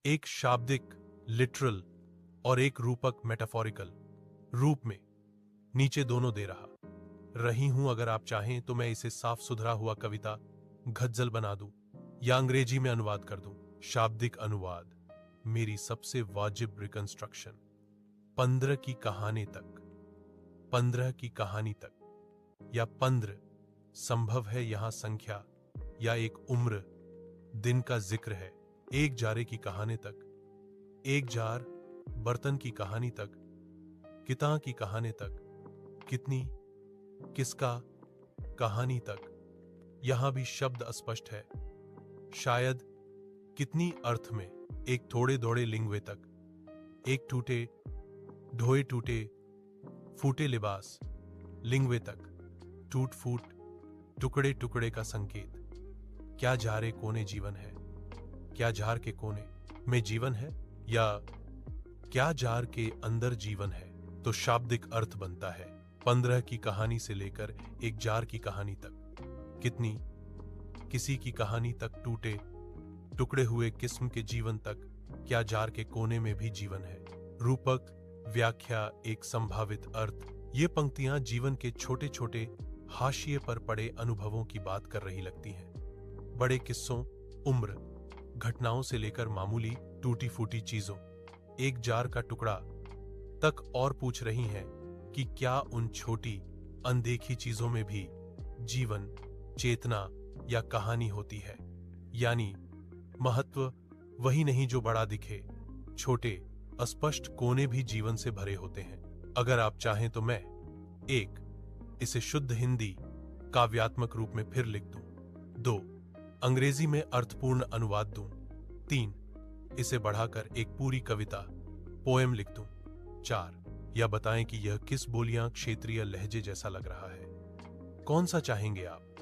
एक शाब्दिक लिटरल और एक रूपक मेटाफोरिकल रूप में नीचे दोनों दे रही हूं। अगर आप चाहें तो मैं इसे साफ सुथरा हुआ कविता गजल बना दूं या अंग्रेजी में अनुवाद कर दूं। शाब्दिक अनुवाद मेरी सबसे वाजिब रिकंस्ट्रक्शन। 15 की कहानी तक, 15 की कहानी तक या 15 संभव है यहां संख्या या एक उम्र दिन का जिक्र है। एक जारे की कहानी तक, एक जार बर्तन की कहानी तक, कितां की कहानी तक, कितनी किसका कहानी तक। यहां भी शब्द अस्पष्ट है, शायद कितनी अर्थ में एक थोड़े दौड़े लिंगवे तक, एक टूटे ढोए टूटे फूटे लिबास लिंगवे तक, टूट फूट टुकड़े टुकड़े का संकेत। क्या जारे कोने जीवन है? क्या जार के कोने में जीवन है या क्या जार के अंदर जीवन है? तो शाब्दिक अर्थ बनता है 15 की कहानी से लेकर एक जार की कहानी तक, कितनी किसी की कहानी तक, टूटे टुकड़े हुए किस्म के जीवन तक, क्या जार के कोने में भी जीवन है। रूपक व्याख्या, एक संभावित अर्थ। ये पंक्तियां जीवन के छोटे छोटे हाशिए पर पड़े अनुभवों की बात कर रही लगती हैं। बड़े किस्सों, उम्र, घटनाओं से लेकर मामूली टूटी फूटी चीजों, एक जार का टुकड़ा तक, और पूछ रही हैं कि क्या उन छोटी अनदेखी चीजों में भी जीवन, चेतना या कहानी होती है। यानी महत्व वही नहीं जो बड़ा दिखे, छोटे अस्पष्ट कोने भी जीवन से भरे होते हैं। अगर आप चाहें तो मैं इसे शुद्ध हिंदी काव्यात्मक रूप में फिर लिख दूं। 2, अंग्रेजी में अर्थपूर्ण अनुवाद दूं। 3, इसे बढ़ाकर एक पूरी कविता पोएम लिख दूं। 4, या बताएं कि यह किस बोलियां क्षेत्रीय लहजे जैसा लग रहा है। कौन सा चाहेंगे आप?